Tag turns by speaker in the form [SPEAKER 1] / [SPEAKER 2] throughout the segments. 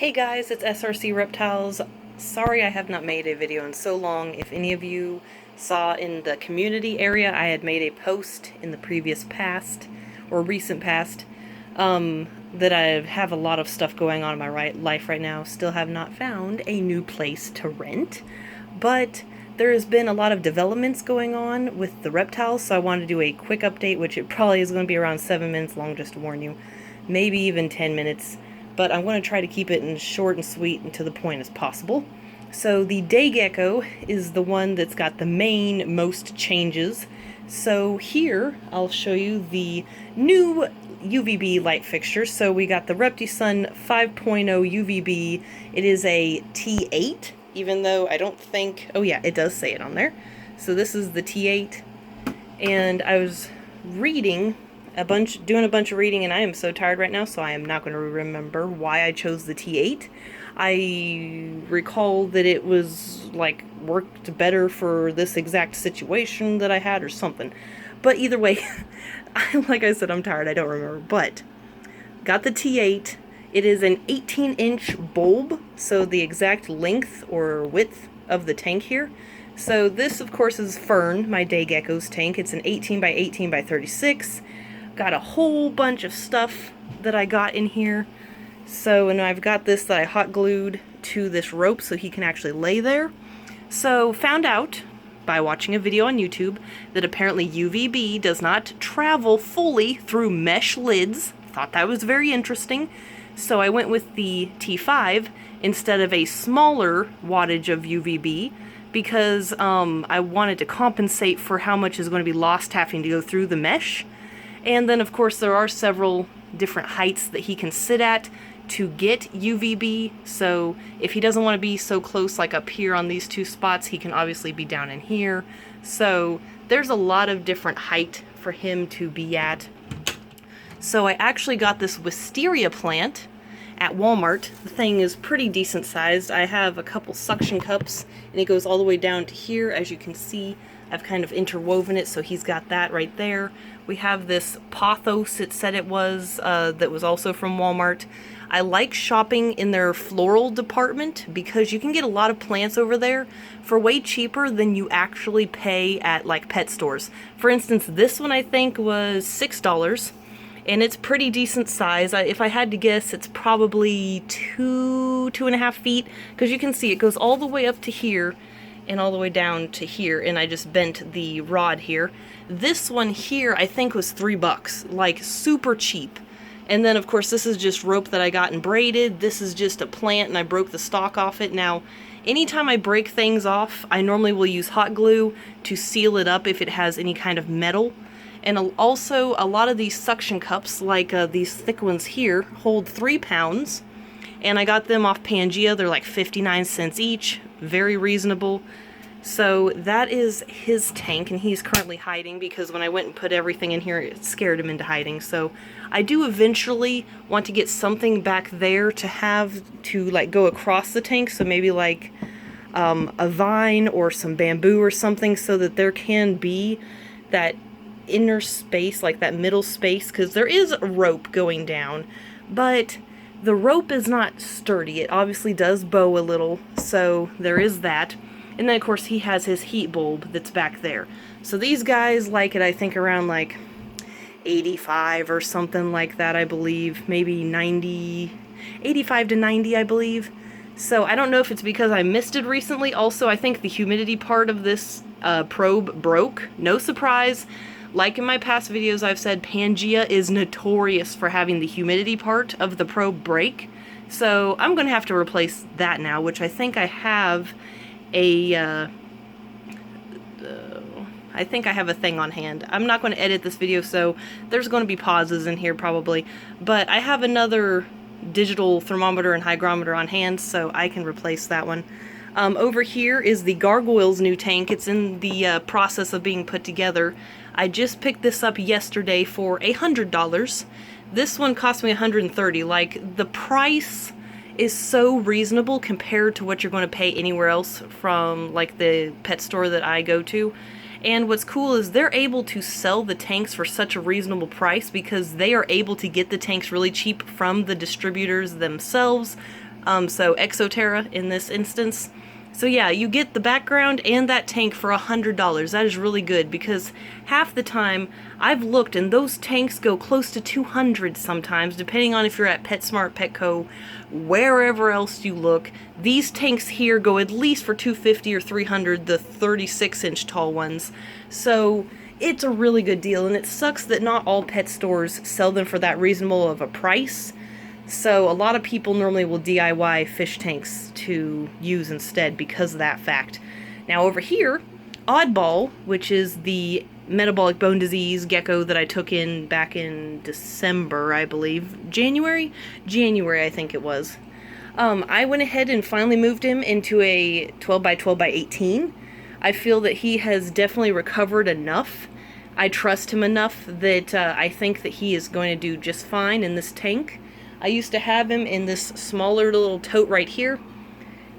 [SPEAKER 1] Hey guys, it's SRC Reptiles. Sorry I have not made a video in so long. If any of you saw in the community area, I had made a post in the previous past, or recent past, that I have a lot of stuff going on in my life right now. Still have not found a new place to rent, but there has been a lot of developments going on with the reptiles, so I wanted to do a quick update, which it probably is going to be around 7 minutes long, just to warn you. Maybe even 10 minutes. But I'm going to try to keep it in short and sweet and to the point as possible. So the day gecko is the one that's got the most changes. So here I'll show you the new Uvb light fixtures. So we got the ReptiSun 5.0 UVB. It is a T8, even though I don't think, oh yeah, it does say it on there. So this is the T8, and I was reading doing a bunch of reading, and I am so tired right now, so I am not going to remember why I chose the T8. I recall that it was, like, worked better for this exact situation that I had or something. But either way, like I said, I'm tired, I don't remember. But, got the T8. It is an 18-inch bulb, so the exact length or width of the tank here. So this, of course, is Fern, my day gecko's tank. It's an 18 by 18 by 36. Got a whole bunch of stuff that I got in here. So, and I've got this that I hot glued to this rope so he can actually lay there. So, found out by watching a video on YouTube that apparently UVB does not travel fully through mesh lids. Thought that was very interesting. So I went with the T5 instead of a smaller wattage of UVB because I wanted to compensate for how much is going to be lost having to go through the mesh. And then, of course, there are several different heights that he can sit at to get UVB. So if he doesn't want to be so close, like up here on these two spots, he can obviously be down in here. So there's a lot of different height for him to be at. So I actually got this Wisteria Plant at Walmart. The thing is pretty decent sized. I have a couple suction cups, and it goes all the way down to here. As you can see, I've kind of interwoven it, so he's got that right there. We have this Pothos, it said it was, that was also from Walmart. I like shopping in their floral department because you can get a lot of plants over there for way cheaper than you actually pay at, like, pet stores. For instance, this one I think was $6, and it's pretty decent size. If I had to guess, it's probably 2.5 feet, because you can see it goes all the way up to here and all the way down to here, and I just bent the rod here. This one here I think was $3, like super cheap. And then of course this is just rope that I got and braided. This is just a plant and I broke the stalk off it. Now anytime I break things off, I normally will use hot glue to seal it up if it has any kind of metal. And also a lot of these suction cups, like these thick ones here, hold 3 pounds. And I got them off Pangea. They're like 59 cents each. Very reasonable. So that is his tank, and he's currently hiding because when I went and put everything in here, it scared him into hiding. So I do eventually want to get something back there to have to, like, go across the tank. So maybe like a vine or some bamboo or something, so that there can be that inner space, like that middle space, because there is a rope going down, but the rope is not sturdy. It obviously does bow a little, so there is that. And then, of course, he has his heat bulb that's back there. So these guys like it, I think, around like 85 or something like that, I believe. Maybe 90, 85 to 90, I believe. So I don't know if it's because I misted recently. Also, I think the humidity part of this probe broke. No surprise. Like in my past videos, I've said Pangea is notorious for having the humidity part of the probe break. So I'm going to have to replace that now, which I think I have a thing on hand. I'm not going to edit this video, so there's going to be pauses in here probably. But I have another digital thermometer and hygrometer on hand, so I can replace that one. Over here is the Gargoyle's new tank. It's in the process of being put together. I just picked this up yesterday for $100. This one cost me $130. Like, the price is so reasonable compared to what you're going to pay anywhere else from, like, the pet store that I go to. And what's cool is they're able to sell the tanks for such a reasonable price because they are able to get the tanks really cheap from the distributors themselves So Exoterra in this instance. So yeah, you get the background and that tank for $100. That is really good because half the time I've looked and those tanks go close to $200 sometimes, depending on if you're at PetSmart, Petco, wherever else you look. These tanks here go at least for $250 or $300, the 36-inch tall ones. So it's a really good deal, and it sucks that not all pet stores sell them for that reasonable of a price. So a lot of people normally will DIY fish tanks to use instead because of that fact. Now over here, Oddball, which is the metabolic bone disease gecko that I took in back in December, I believe. January, I think it was. I went ahead and finally moved him into a 12 by 12 by 18. I feel that he has definitely recovered enough. I trust him enough that I think that he is going to do just fine in this tank. I used to have him in this smaller little tote right here.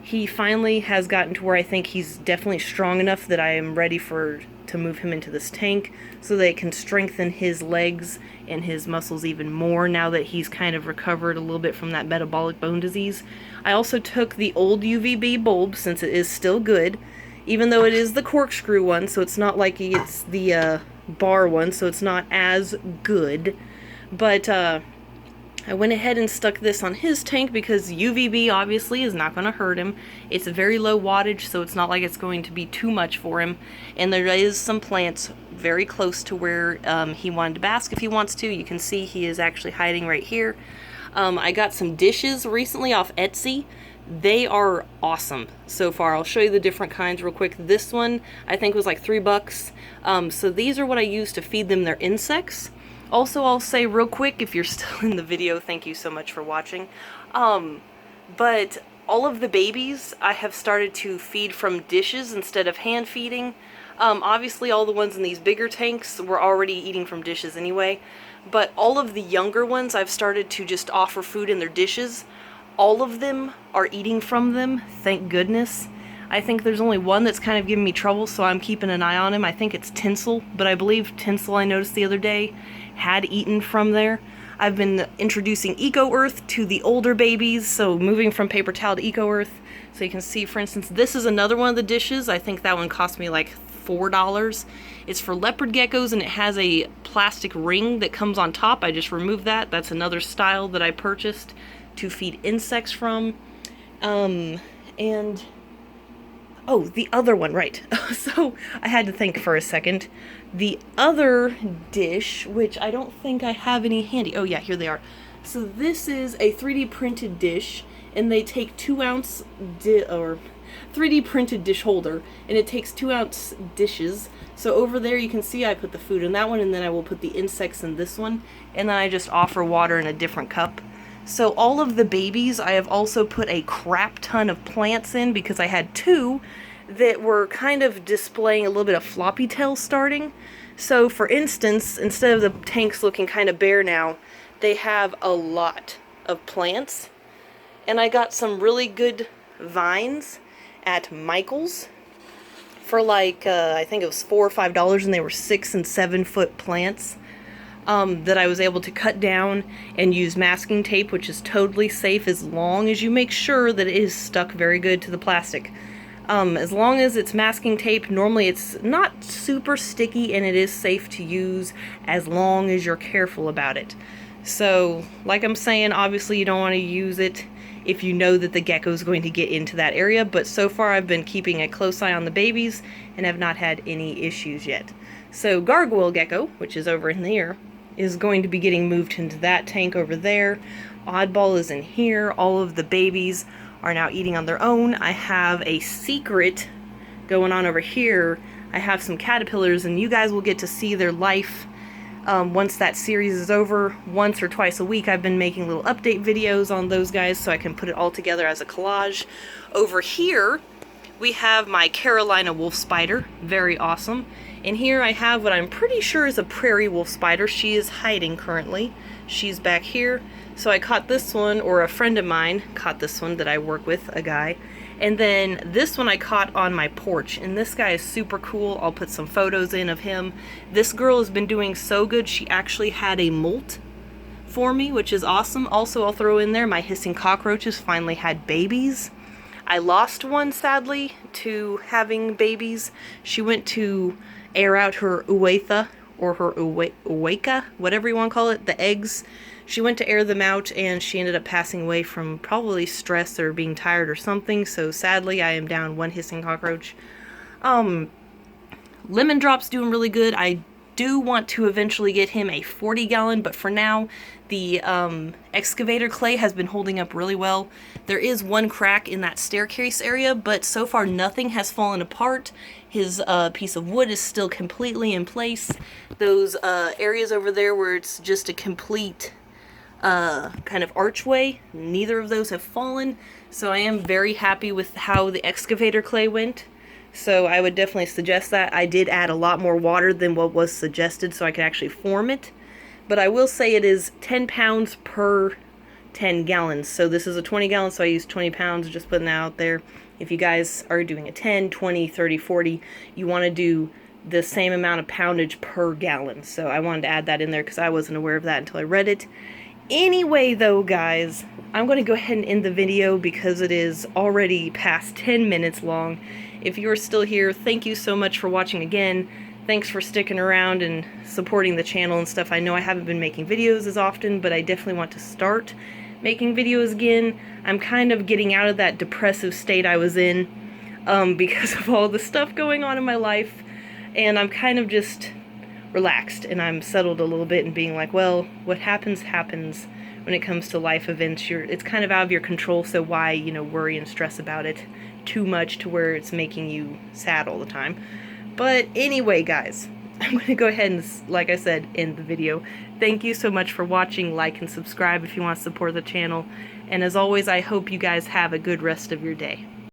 [SPEAKER 1] He finally has gotten to where I think he's definitely strong enough that I am ready to move him into this tank so that it can strengthen his legs and his muscles even more now that he's kind of recovered a little bit from that metabolic bone disease. I also took the old Uvb Bulb since it is still good, even though it is the corkscrew one, so it's not like it's the bar one, so it's not as good. But I went ahead and stuck this on his tank because UVB obviously is not going to hurt him. It's a very low wattage, so it's not like it's going to be too much for him. And there is some plants very close to where he wanted to bask if he wants to. You can see he is actually hiding right here. I got some dishes recently off Etsy. They are awesome so far. I'll show you the different kinds real quick. This one I think was like $3. So these are what I use to feed them their insects. Also, I'll say real quick, if you're still in the video, thank you so much for watching. But all of the babies I have started to feed from dishes instead of hand feeding. Obviously, all the ones in these bigger tanks were already eating from dishes anyway. But all of the younger ones I've started to just offer food in their dishes. All of them are eating from them, thank goodness. I think there's only one that's kind of giving me trouble, so I'm keeping an eye on him. I think it's Tinsel, but I believe Tinsel, I noticed the other day, had eaten from there. I've been introducing Eco Earth to the older babies, so moving from paper towel to Eco Earth. So you can see, for instance, this is another one of the dishes. I think that one cost me like $4. It's for leopard geckos, and it has a plastic ring that comes on top. I just removed that. That's another style that I purchased to feed insects from. Oh, the other one, right. So I had to think for a second. The other dish, which I don't think I have any handy. Oh yeah, here they are. So this is a 3D printed dish, and they take 2-ounce 3D printed dish holder, and it takes 2-ounce dishes. So over there you can see I put the food in that one, and then I will put the insects in this one, and then I just offer water in a different cup. So all of the babies, I have also put a crap ton of plants in because I had two that were kind of displaying a little bit of floppy tail starting. So for instance, instead of the tanks looking kind of bare now, they have a lot of plants. And I got some really good vines at Michael's for like, I think it was $4 or $5, and they were 6 and 7 foot plants. That I was able to cut down and use masking tape, which is totally safe as long as you make sure that it is stuck very good to the plastic. As long as it's masking tape, normally it's not super sticky and it is safe to use as long as you're careful about it. So, like I'm saying, obviously you don't want to use it if you know that the gecko is going to get into that area, but so far I've been keeping a close eye on the babies and have not had any issues yet. So Gargoyle Gecko, which is over in here, is going to be getting moved into that tank over there. Oddball is in here. All of the babies are now eating on their own. I have a secret going on over here. I have some caterpillars, and you guys will get to see their life once that series is over. Once or twice a week I've been making little update videos on those guys so I can put it all together as a collage. Over here we have my Carolina wolf spider, very awesome. And here I have what I'm pretty sure is a prairie wolf spider. She is hiding currently. She's back here. So I caught this one, or a friend of mine caught this one that I work with, a guy. And then this one I caught on my porch. And this guy is super cool. I'll put some photos in of him. This girl has been doing so good. She actually had a molt for me, which is awesome. Also, I'll throw in there my hissing cockroaches finally had babies. I lost one, sadly, to having babies. She went to air out her uwatha, or her uwaka, whatever you want to call it, the eggs. She went to air them out, and she ended up passing away from probably stress or being tired or something, so sadly I am down one hissing cockroach. Lemon Drop's doing really good. I do want to eventually get him a 40-gallon, but for now, the excavator clay has been holding up really well. There is one crack in that staircase area, but so far nothing has fallen apart. His piece of wood is still completely in place. Those areas over there where it's just a complete kind of archway, neither of those have fallen, so I am very happy with how the excavator clay went. So I would definitely suggest that. I did add a lot more water than what was suggested so I could actually form it. But I will say it is 10 pounds per 10 gallons. So this is a 20 gallon, so I used 20 pounds, just putting that out there. If you guys are doing a 10, 20, 30, 40, you want to do the same amount of poundage per gallon. So I wanted to add that in there because I wasn't aware of that until I read it. Anyway, though, guys, I'm going to go ahead and end the video because it is already past 10 minutes long. If you're still here, thank you so much for watching again. Thanks for sticking around and supporting the channel and stuff. I know I haven't been making videos as often, but I definitely want to start making videos again. I'm kind of getting out of that depressive state I was in because of all the stuff going on in my life, and I'm kind of just relaxed, and I'm settled a little bit and being like, well, what happens happens when it comes to life events. It's kind of out of your control, so why, worry and stress about it too much to where it's making you sad all the time. But anyway, guys, I'm going to go ahead and, like I said, end the video. Thank you so much for watching. Like and subscribe if you want to support the channel. And as always, I hope you guys have a good rest of your day.